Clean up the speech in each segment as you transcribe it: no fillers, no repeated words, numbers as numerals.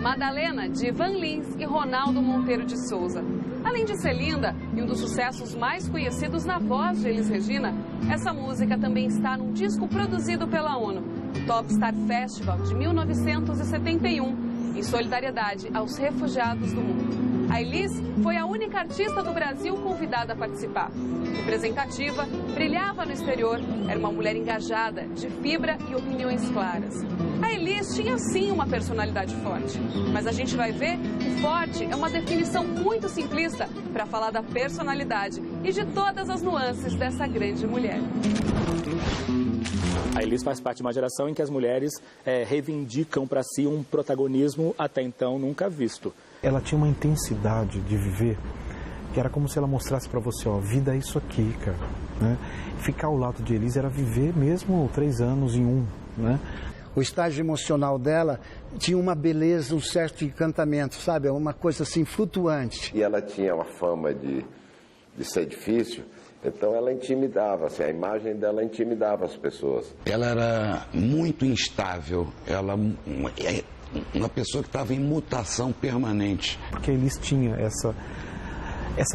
Madalena, de Ivan Lins e Ronaldo Monteiro de Souza. Além de ser linda e um dos sucessos mais conhecidos na voz de Elis Regina, essa música também está num disco produzido pela ONU, Top Star Festival de 1971, em solidariedade aos refugiados do mundo. A Elis foi a única artista do Brasil convidada a participar. Representativa, brilhava no exterior, era uma mulher engajada, de fibra e opiniões claras. A Elis tinha sim uma personalidade forte, mas a gente vai ver que forte é uma definição muito simplista para falar da personalidade e de todas as nuances dessa grande mulher. A Elis faz parte de uma geração em que as mulheres reivindicam para si um protagonismo até então nunca visto. Ela tinha uma intensidade de viver que era como se ela mostrasse para você, ó, vida é isso aqui, cara, né? Ficar ao lado de Elis era viver mesmo 3 anos em um, né? O estágio emocional dela tinha uma beleza, um certo encantamento, sabe? Uma coisa assim flutuante. E ela tinha uma fama de ser difícil, então ela intimidava, assim, a imagem dela intimidava as pessoas. Ela era muito instável, ela uma pessoa que estava em mutação permanente. Porque a Elis tinha essa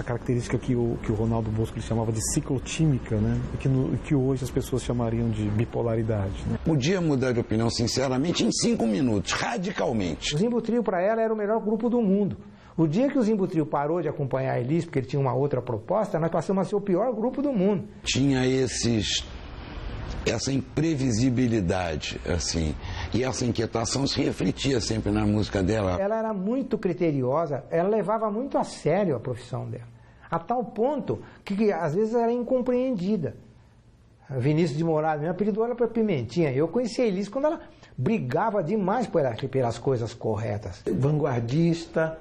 característica que o Ronaldo Bosco chamava de ciclotímica, né? Que hoje as pessoas chamariam de bipolaridade, né? Podia mudar de opinião, sinceramente, em 5 minutos, radicalmente. O Zimbo Trio, para ela, era o melhor grupo do mundo. O dia que o Zimbo Trio parou de acompanhar a Elis, porque ele tinha uma outra proposta, nós passamos a ser o pior grupo do mundo. Tinha essa imprevisibilidade, assim, e essa inquietação se refletia sempre na música dela. Ela era muito criteriosa, ela levava muito a sério a profissão dela, a tal ponto que às vezes era incompreendida. A Vinícius de Moraes mesmo apelidou ela para Pimentinha. Eu conheci a Elis quando ela brigava demais pelas coisas corretas. Vanguardista,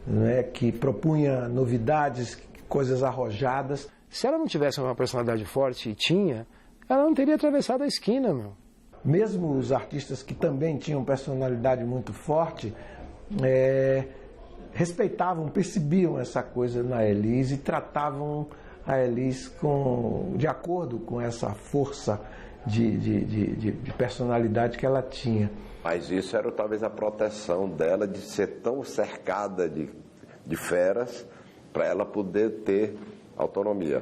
né, que propunha novidades, coisas arrojadas. Se ela não tivesse uma personalidade forte, e tinha, ela não teria atravessado a esquina, meu. Mesmo os artistas que também tinham personalidade muito forte, respeitavam, percebiam essa coisa na Elis e tratavam a Elis de acordo com essa força de personalidade que ela tinha. Mas isso era talvez a proteção dela de ser tão cercada de feras para ela poder ter autonomia.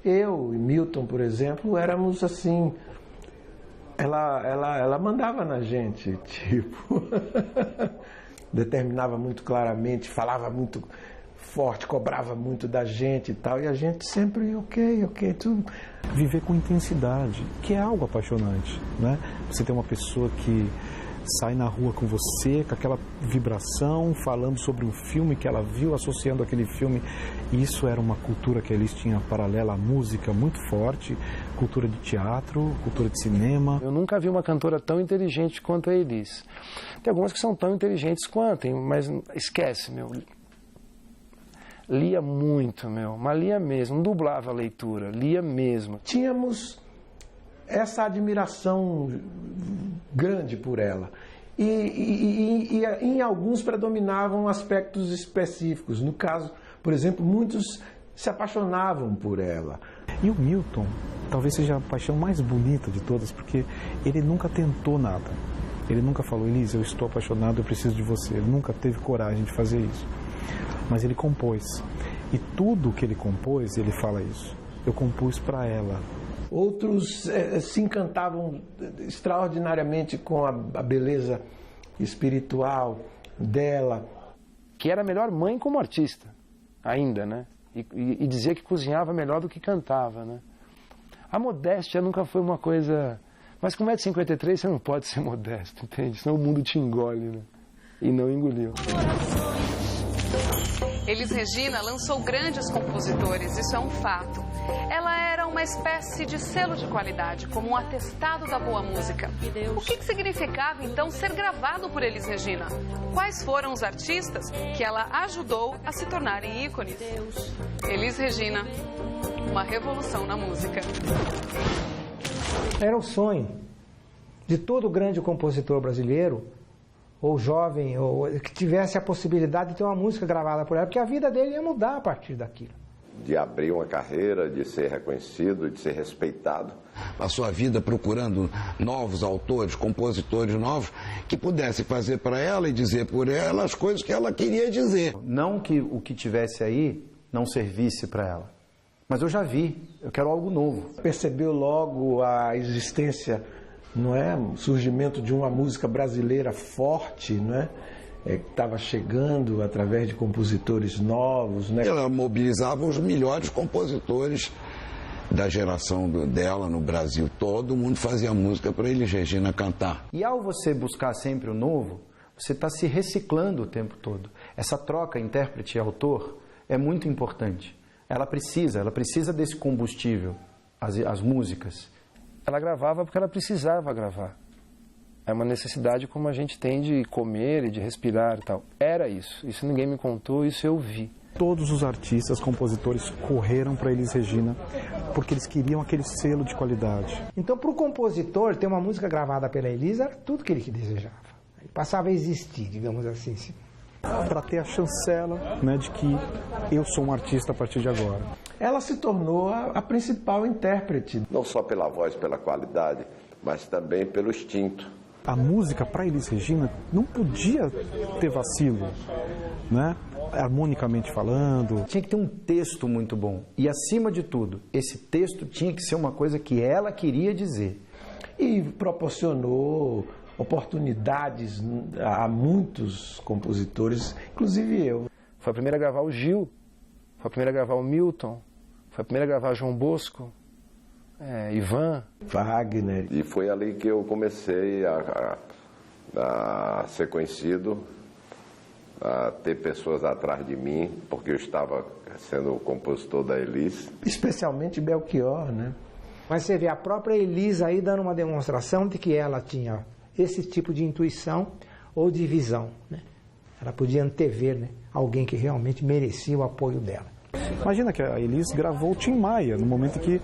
Eu e Milton, por exemplo, éramos assim... Ela mandava na gente, tipo... determinava muito claramente, falava muito forte, cobrava muito da gente e tal, e a gente sempre, ok, tudo. Viver com intensidade, que é algo apaixonante, né? Você tem uma pessoa que sai na rua com você, com aquela vibração, falando sobre um filme que ela viu, associando aquele filme. Isso era uma cultura que a Elis tinha paralela à música muito forte, cultura de teatro, cultura de cinema. Eu nunca vi uma cantora tão inteligente quanto a Elis. Tem algumas que são tão inteligentes quanto, mas esquece, meu. Lia muito, meu, mas lia mesmo, não dublava a leitura, lia mesmo. Tínhamos essa admiração grande por ela. E em alguns predominavam aspectos específicos. No caso, por exemplo, muitos se apaixonavam por ela. E o Milton talvez seja a paixão mais bonita de todas, porque ele nunca tentou nada. Ele nunca falou, Elis, eu estou apaixonado, eu preciso de você. Ele nunca teve coragem de fazer isso. Mas ele compôs. E tudo que ele compôs, ele fala isso. Eu compus para ela. Outros se encantavam extraordinariamente com a beleza espiritual dela. Que era a melhor mãe como artista, ainda, né? E dizia que cozinhava melhor do que cantava, né? A modéstia nunca foi uma coisa... Mas com 1,53 m você não pode ser modesto, entende? Senão o mundo te engole, né? E não engoliu. Elis Regina lançou grandes compositores, isso é um fato. Ela era uma espécie de selo de qualidade, como um atestado da boa música. O que significava, então, ser gravado por Elis Regina? Quais foram os artistas que ela ajudou a se tornarem ícones? Elis Regina, uma revolução na música. Era o sonho de todo grande compositor brasileiro, ou jovem, ou que tivesse a possibilidade de ter uma música gravada por ela, porque a vida dele ia mudar a partir daquilo. De abrir uma carreira, de ser reconhecido, de ser respeitado. Passou a vida procurando novos autores, compositores novos, que pudessem fazer para ela e dizer por ela as coisas que ela queria dizer. Não que o que tivesse aí não servisse para ela, mas eu já vi, eu quero algo novo. Percebeu logo a existência, não é, o surgimento de uma música brasileira forte, não é? Que estava chegando através de compositores novos, né? Ela mobilizava os melhores compositores da geração dela no Brasil. Todo mundo fazia música para Elis Regina cantar. E ao você buscar sempre o novo, você está se reciclando o tempo todo. Essa troca intérprete e autor é muito importante. Ela precisa desse combustível, as músicas. Ela gravava porque ela precisava gravar. É uma necessidade como a gente tem de comer e de respirar e tal. Era isso. Isso ninguém me contou, isso eu vi. Todos os artistas, compositores correram para Elis Regina porque eles queriam aquele selo de qualidade. Então, para o compositor, ter uma música gravada pela Elis era tudo que ele desejava. Ele passava a existir, digamos assim. Para ter a chancela, né, de que eu sou um artista a partir de agora. Ela se tornou a principal intérprete. Não só pela voz, pela qualidade, mas também pelo instinto. A música para Elis Regina não podia ter vacilo, né? Harmonicamente falando. Tinha que ter um texto muito bom. E, acima de tudo, esse texto tinha que ser uma coisa que ela queria dizer. E proporcionou oportunidades a muitos compositores, inclusive eu. Foi a primeira a gravar o Gil, foi a primeira a gravar o Milton, foi a primeira a gravar João Bosco, Ivan, Wagner. E foi ali que eu comecei a ser conhecido, a ter pessoas atrás de mim, porque eu estava sendo o compositor da Elis. Especialmente Belchior, né? Mas você vê a própria Elis aí dando uma demonstração de que ela tinha esse tipo de intuição ou de visão, né? Ela podia antever, né, alguém que realmente merecia o apoio dela. Imagina que a Elis gravou o Tim Maia, no momento que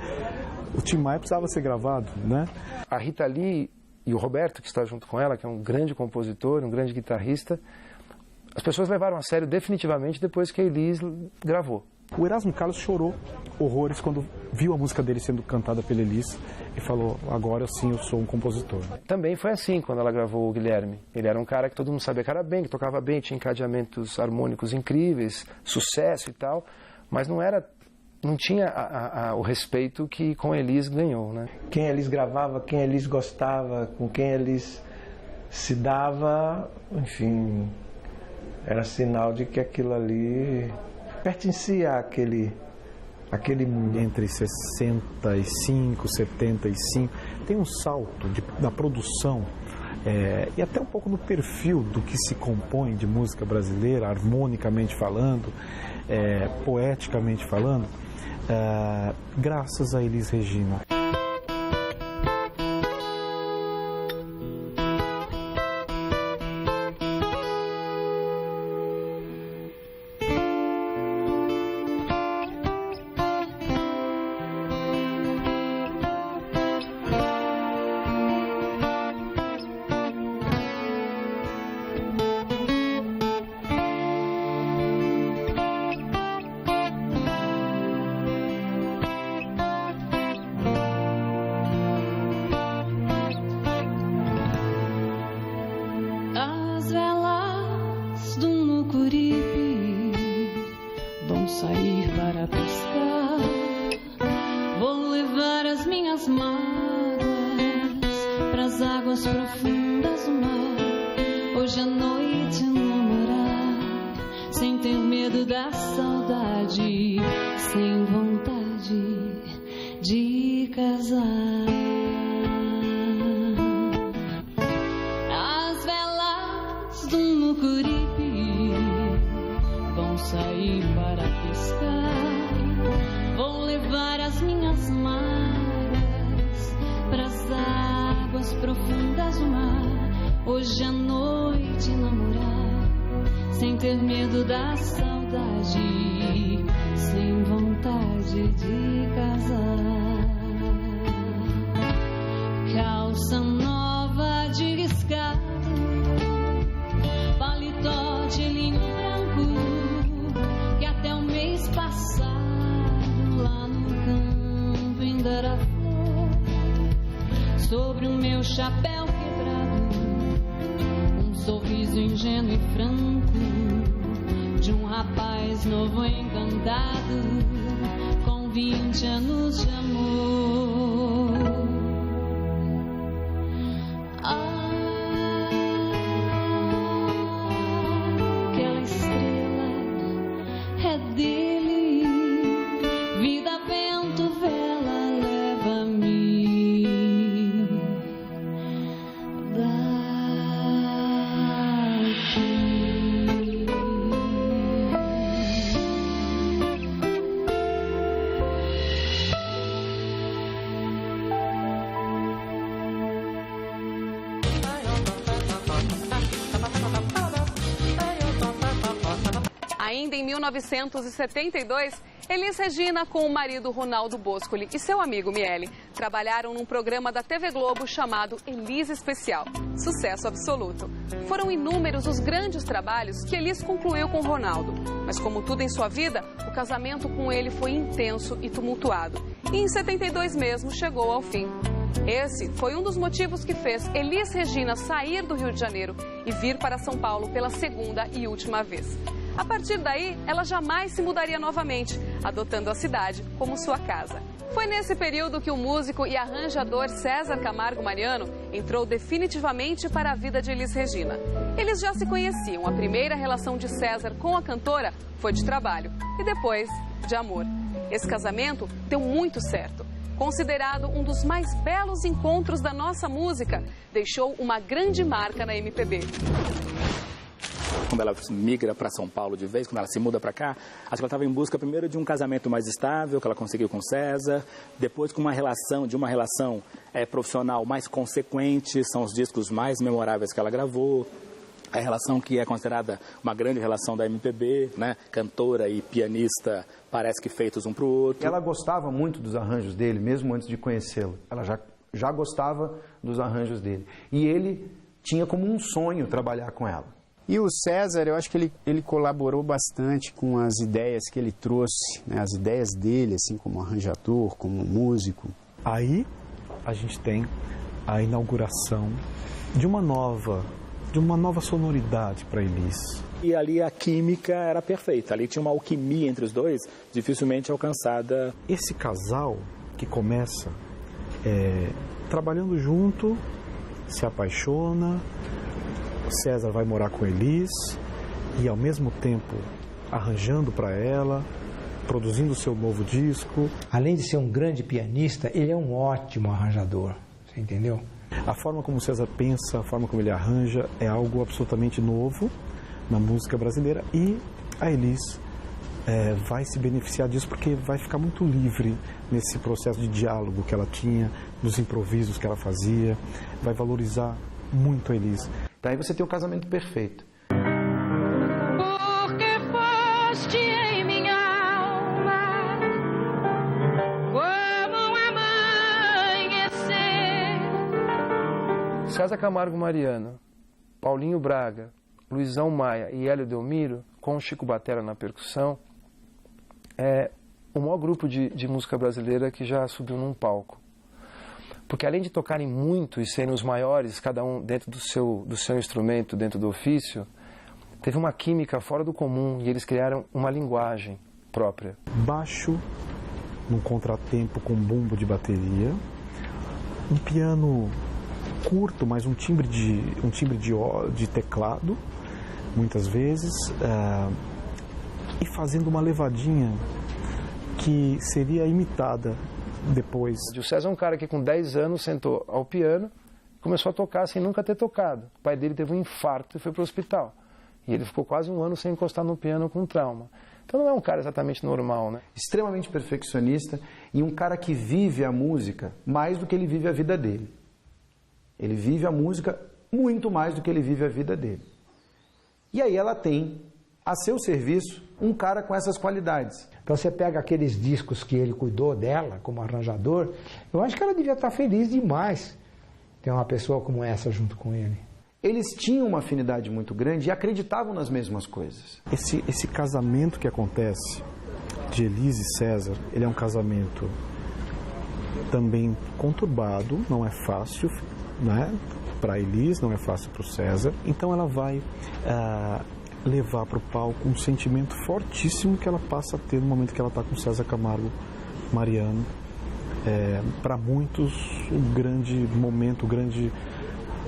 o Tim Maia precisava ser gravado, né? A Rita Lee e o Roberto, que está junto com ela, que é um grande compositor, um grande guitarrista, as pessoas levaram a sério definitivamente depois que a Elis gravou. O Erasmo Carlos chorou horrores quando viu a música dele sendo cantada pela Elis e falou, agora sim eu sou um compositor. Também foi assim quando ela gravou o Guilherme. Ele era um cara que todo mundo sabia que era bem, que tocava bem, tinha encadeamentos harmônicos incríveis, sucesso e tal, mas não tinha o respeito que com a Elis ganhou, né? Quem a Elis gravava, quem a Elis gostava, com quem a Elis se dava, enfim, era sinal de que aquilo ali pertencia àquele mundo. Entre 65, 75, tem um salto da produção e até um pouco no perfil do que se compõe de música brasileira, harmonicamente falando, poeticamente falando, graças a Elis Regina. Sobre o meu chapéu quebrado, um sorriso ingênuo e franco de um rapaz novo encantado com 20 anos de amor. Aquela estrela é dele, vida, vento, vela, leva-me. Ainda em 1972, Elis Regina, com o marido Ronaldo Boscoli e seu amigo Miele, trabalharam num programa da TV Globo chamado Elis Especial. Sucesso absoluto. Foram inúmeros os grandes trabalhos que Elis concluiu com Ronaldo. Mas como tudo em sua vida, o casamento com ele foi intenso e tumultuado. E em 72 mesmo chegou ao fim. Esse foi um dos motivos que fez Elis Regina sair do Rio de Janeiro e vir para São Paulo pela segunda e última vez. A partir daí, ela jamais se mudaria novamente, adotando a cidade como sua casa. Foi nesse período que o músico e arranjador César Camargo Mariano entrou definitivamente para a vida de Elis Regina. Eles já se conheciam. A primeira relação de César com a cantora foi de trabalho e depois de amor. Esse casamento deu muito certo. Considerado um dos mais belos encontros da nossa música, deixou uma grande marca na MPB. Quando ela migra para São Paulo de vez, quando ela se muda para cá, acho que ela estava em busca primeiro de um casamento mais estável, que ela conseguiu com César, depois com uma relação profissional mais consequente, são os discos mais memoráveis que ela gravou. a relação que é considerada uma grande relação da MPB, né? Cantora e pianista parece que feitos um para o outro. Ela gostava muito dos arranjos dele, mesmo antes de conhecê-lo. Ela já gostava dos arranjos dele. E ele tinha como um sonho trabalhar com ela. E o César, eu acho que ele colaborou bastante com as ideias que ele trouxe, né? As ideias dele, assim, como arranjador, como músico. Aí a gente tem a inauguração de uma nova sonoridade para Elis. E ali a química era perfeita, ali tinha uma alquimia entre os dois, dificilmente alcançada. Esse casal que começa trabalhando junto, se apaixona, César vai morar com Elis e ao mesmo tempo arranjando para ela, produzindo o seu novo disco. Além de ser um grande pianista, ele é um ótimo arranjador, você entendeu? A forma como o César pensa, a forma como ele arranja é algo absolutamente novo na música brasileira e a Elis vai se beneficiar disso porque vai ficar muito livre nesse processo de diálogo que ela tinha, nos improvisos que ela fazia, vai valorizar muito a Elis. Daí você tem o casamento perfeito. Porque foste em minha alma como amanhecer. César Camargo Mariano, Paulinho Braga, Luizão Maia e Hélio Delmiro, com Chico Batera na percussão, é o maior grupo de música brasileira que já subiu num palco. Porque além de tocarem muito e serem os maiores, cada um dentro do seu instrumento, dentro do ofício, teve uma química fora do comum e eles criaram uma linguagem própria. Baixo, num contratempo com bumbo de bateria, um piano curto, mas um timbre de teclado, muitas vezes, e fazendo uma levadinha que seria imitada depois. O César é um cara que com 10 anos sentou ao piano e começou a tocar sem nunca ter tocado. O pai dele teve um infarto e foi para o hospital. E ele ficou quase um ano sem encostar no piano com trauma. Então não é um cara exatamente normal, né? Extremamente perfeccionista e um cara que vive a música mais do que ele vive a vida dele. Ele vive a música muito mais do que ele vive a vida dele. E aí ela tem a seu serviço um cara com essas qualidades. Então você pega aqueles discos que ele cuidou dela como arranjador, eu acho que ela devia estar feliz demais ter uma pessoa como essa junto com ele. Eles tinham uma afinidade muito grande e acreditavam nas mesmas coisas. Esse casamento que acontece de Elis e César, ele é um casamento também conturbado, não é fácil, né? Para Elis, não é fácil para o César. Então ela vai levar para o palco um sentimento fortíssimo que ela passa a ter no momento que ela está com César Camargo Mariano. Para muitos, um grande momento, um grande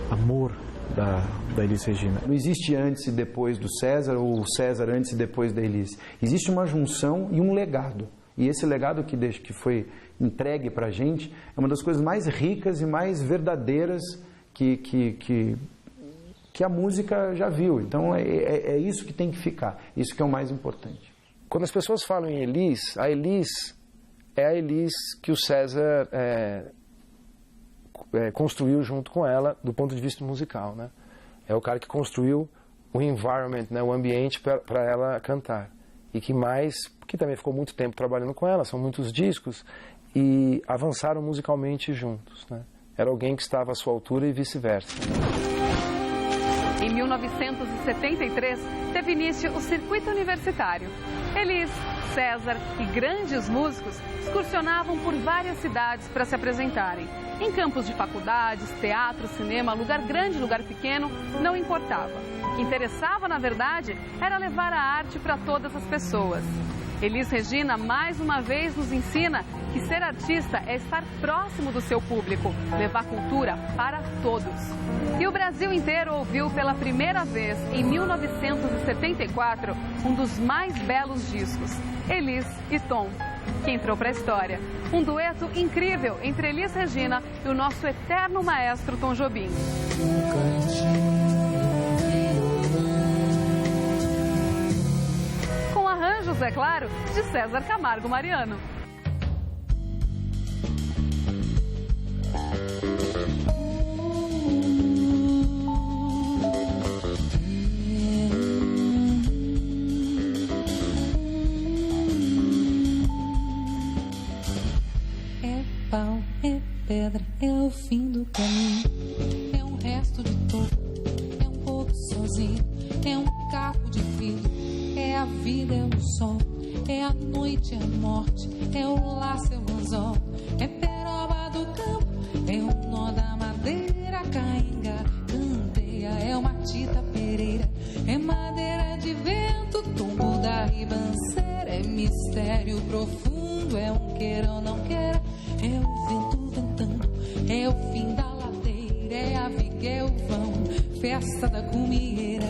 amor da Elis Regina. Não existe antes e depois do César ou o César antes e depois da Elis. Existe uma junção e um legado. E esse legado que foi entregue para a gente é uma das coisas mais ricas e mais verdadeiras que a música já viu. Então é isso que tem que ficar, isso que é o mais importante. Quando as pessoas falam em Elis, a Elis é a Elis que o César construiu junto com ela do ponto de vista musical, né? É o cara que construiu o environment, né, o ambiente para ela cantar. E que também ficou muito tempo trabalhando com ela, são muitos discos, e avançaram musicalmente juntos, né? Era alguém que estava à sua altura e vice-versa. Em 1973, teve início o circuito universitário. Elis, César e grandes músicos excursionavam por várias cidades para se apresentarem. Em campos de faculdades, teatro, cinema, lugar grande, lugar pequeno, não importava. O que interessava, na verdade, era levar a arte para todas as pessoas. Elis Regina, mais uma vez, nos ensina que ser artista é estar próximo do seu público, levar cultura para todos. E o Brasil inteiro ouviu pela primeira vez, em 1974, um dos mais belos discos, Elis e Tom, que entrou para a história. Um dueto incrível entre Elis Regina e o nosso eterno maestro Tom Jobim. Com arranjos, é claro, de César Camargo Mariano. pedra, é o fim do caminho. É um resto de topo, é um pouco sozinho. É um caco de vidro, é a vida, é o sol. É a noite, é a morte, é o laço, é o anzol. É peroba do campo, é o nó da madeira. Cainga, canteia, é uma Tita Pereira. É madeira de vento, tombo da ribanceira. É mistério profundo, é um queira ou não queira. É o vento ventando, é o fim da ladeira. É a viga, é o vão, festa da cumieira.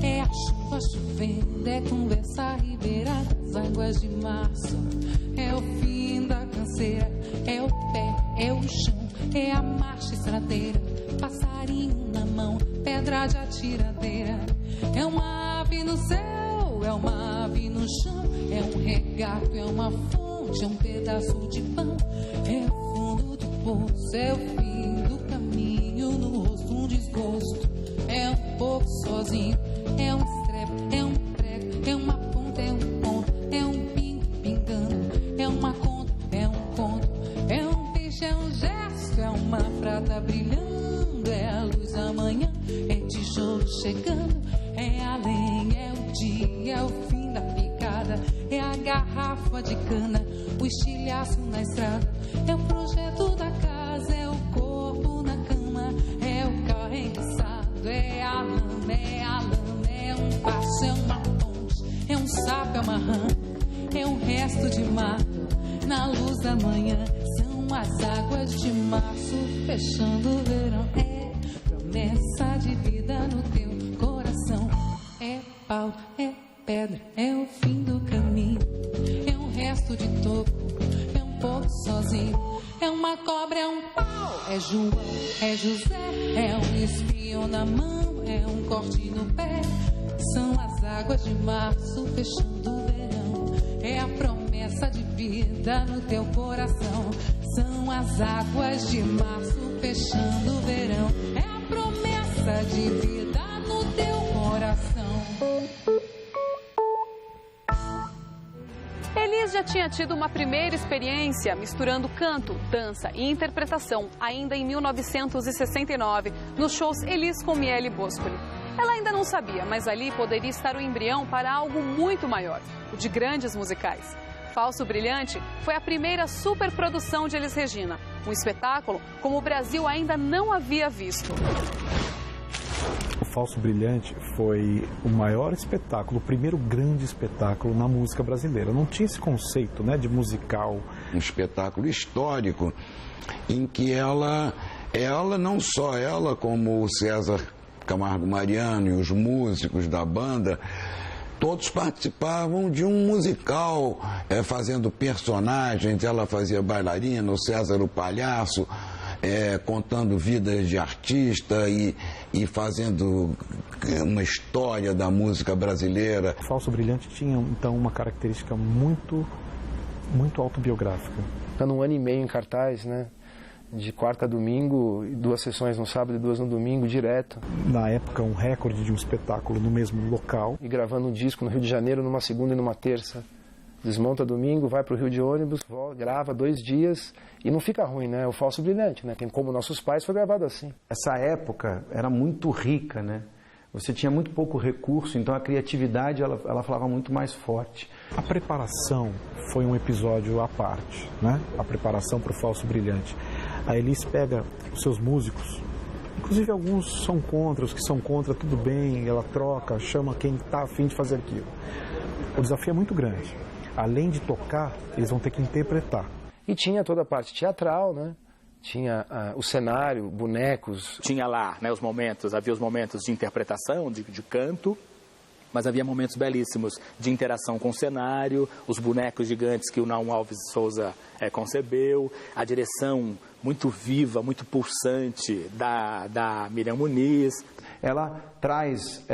É a chuva chovendo, é conversa ribeira das águas de março. É o fim da canseira, é o pé, é o chão. É a marcha estradeira, passarinho na mão, pedra de atiradeira. É uma ave no céu, é uma ave no chão. É um regato, é uma fonte, é um pedaço de pão. É o fundo do poço, é o fim do caminho. No rosto um desgosto, é um pouco sozinho. É um estrepe, é um prego, é uma ponta, é um ponto. É um pingo pingando, é uma conta, é um conto. É um peixe, é um gesto, é uma prata brilhando. É a luz da manhã, é tijolo chegando. É a lenha, é o dia, é o fim da picada. É a garrafa de cana, o estilhaço na estrada. É o projeto da casa, é o corpo na cama. É o carro enguiçado, é a lama, é a lama. É um passo, é uma ponte, é um sapo, é uma rã. É um resto de mar, na luz da manhã. São as águas de março, fechando o verão. É promessa de vida no teu coração. É pau, é pedra, é o fim do caminho. É um resto de topo, é um pouco sozinho. É uma cobra, é um pau, é João, é José. É um espinho na mão, é um corte no pé. São as águas de março, fechando o verão. É a promessa de vida no teu coração. São as águas de março, fechando o verão. É a promessa de vida no teu coração. Elis já tinha tido uma primeira experiência misturando canto, dança e interpretação ainda em 1969, nos shows Elis com Miele Boscoli. Ela ainda não sabia, mas ali poderia estar o embrião para algo muito maior, o de grandes musicais. Falso Brilhante foi a primeira superprodução de Elis Regina, um espetáculo como o Brasil ainda não havia visto. O Falso Brilhante foi o maior espetáculo, o primeiro grande espetáculo na música brasileira. Não tinha esse conceito, né, de musical. Um espetáculo histórico em que ela não só ela, como o César Camargo Mariano e os músicos da banda, todos participavam de um musical, fazendo personagens. Ela fazia bailarina, o César o palhaço, contando vidas de artista e fazendo uma história da música brasileira. O Falso Brilhante tinha, então, uma característica muito autobiográfica. Ficando 1 ano e meio em cartaz, né? De quarta a domingo, 2 sessões no sábado e 2 no domingo, direto. Na época, um recorde de um espetáculo no mesmo local. E gravando um disco no Rio de Janeiro numa segunda e numa terça. Desmonta domingo, vai para o Rio de ônibus, grava 2 dias e não fica ruim, né? O Falso Brilhante, né? Tem Como Nossos Pais, foi gravado assim. Essa época era muito rica, né? Você tinha muito pouco recurso, então a criatividade ela falava muito mais forte. A preparação foi um episódio à parte, né? A preparação para o Falso Brilhante. A Elis pega os seus músicos, inclusive alguns são contra, os que são contra, tudo bem, ela troca, chama quem está a fim de fazer aquilo. O desafio é muito grande. Além de tocar, eles vão ter que interpretar. E tinha toda a parte teatral, né? Tinha o cenário, bonecos. Tinha lá, né, havia os momentos de interpretação, de canto, mas havia momentos belíssimos de interação com o cenário, os bonecos gigantes que o Naum Alves Souza concebeu, a direção muito viva, muito pulsante da Miriam Muniz. Ela traz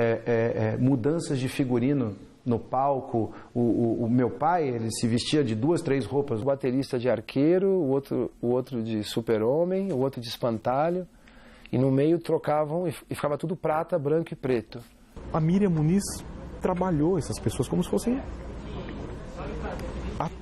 mudanças de figurino no palco. O meu pai, ele se vestia de 2, 3 roupas. O baterista de arqueiro, o outro de super-homem, o outro de espantalho. E no meio trocavam e ficava tudo prata, branco e preto. A Miriam Muniz trabalhou essas pessoas como se fossem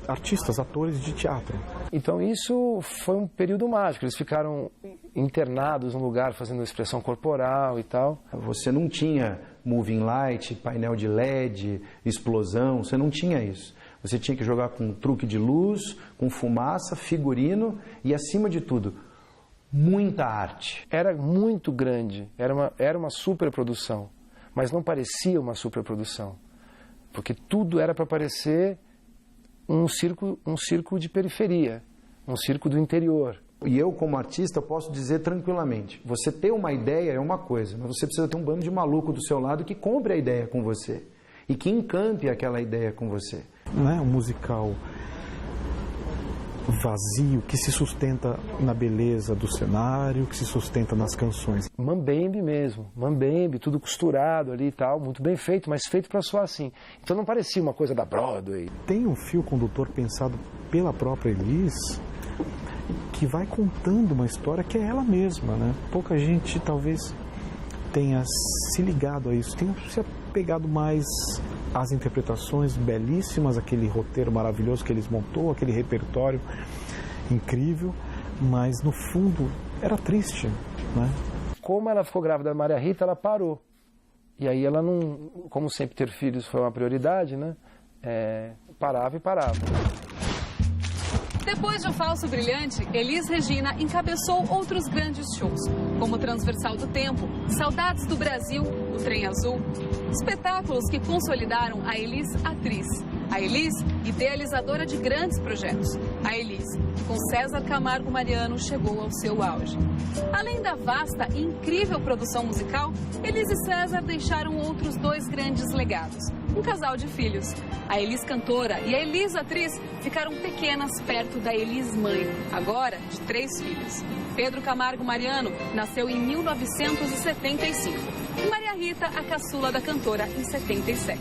artistas, atores de teatro. Então isso foi um período mágico, eles ficaram internados num lugar fazendo expressão corporal e tal. Você não tinha moving light, painel de LED, explosão, você não tinha isso. Você tinha que jogar com truque de luz, com fumaça, figurino e, acima de tudo, muita arte. Era muito grande, era uma superprodução, mas não parecia uma superprodução, porque tudo era para parecer um circo de periferia, um circo do interior. E eu, como artista, posso dizer tranquilamente, você ter uma ideia é uma coisa, mas você precisa ter um bando de maluco do seu lado que compre a ideia com você e que encante aquela ideia com você. Não é um musical vazio, que se sustenta na beleza do cenário, que se sustenta nas canções. Mambembe mesmo, mambembe, tudo costurado ali e tal, muito bem feito, mas feito para soar assim. Então não parecia uma coisa da Broadway. Tem um fio condutor pensado pela própria Elis, que vai contando uma história que é ela mesma, né? Pouca gente talvez tenha se ligado a isso, tenha se apegado mais às interpretações belíssimas, aquele roteiro maravilhoso que eles montou, aquele repertório incrível, mas no fundo era triste, né? Como ela ficou grávida da Maria Rita, ela parou. E aí ela não, como sempre ter filhos foi uma prioridade, né? Parava e parava. Depois de O Falso Brilhante, Elis Regina encabeçou outros grandes shows, como Transversal do Tempo, Saudades do Brasil, O Trem Azul. Espetáculos que consolidaram a Elis atriz. A Elis, idealizadora de grandes projetos. A Elis, com César Camargo Mariano, chegou ao seu auge. Além da vasta e incrível produção musical, Elis e César deixaram outros dois grandes legados. Um casal de filhos. A Elis cantora e a Elis atriz ficaram pequenas perto da Elis mãe, agora de 3 filhos. Pedro Camargo Mariano nasceu em 1975 e Maria Rita, a caçula da cantora, em 77.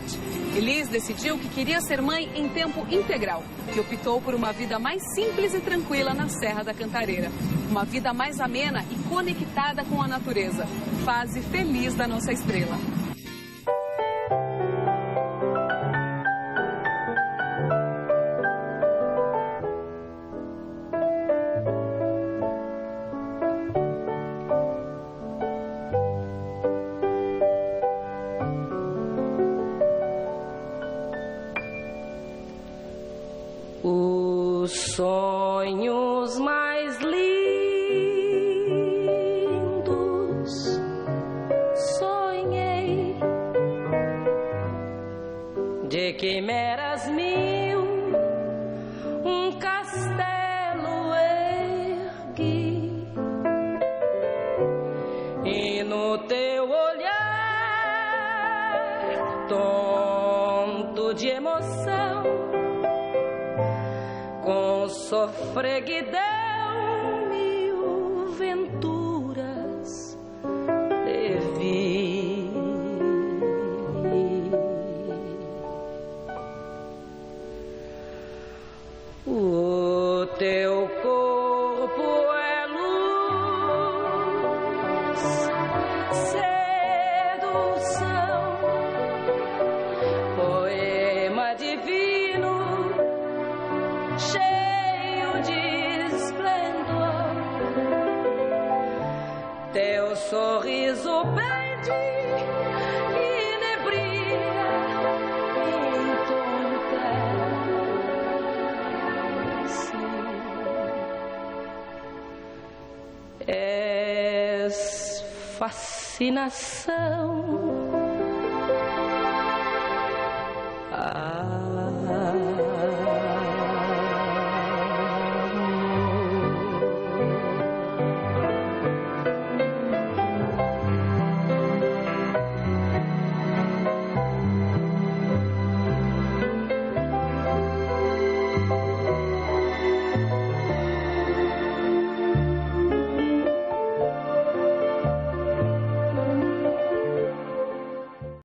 Elis decidiu que queria ser mãe em tempo integral e optou por uma vida mais simples e tranquila na Serra da Cantareira. Uma vida mais amena e conectada com a natureza. Fase feliz da nossa estrela. Os sonhos mais lindos sonhei, de quimeras mil, um castelo ergui, e no teu olhar, tonto de emoção, com sofreguidão, mil venturas te vi. O teu corpo é luz, sedução, poema divino, cheio de esplendor. Teu sorriso prende, inebria, entorpece. És fascinação,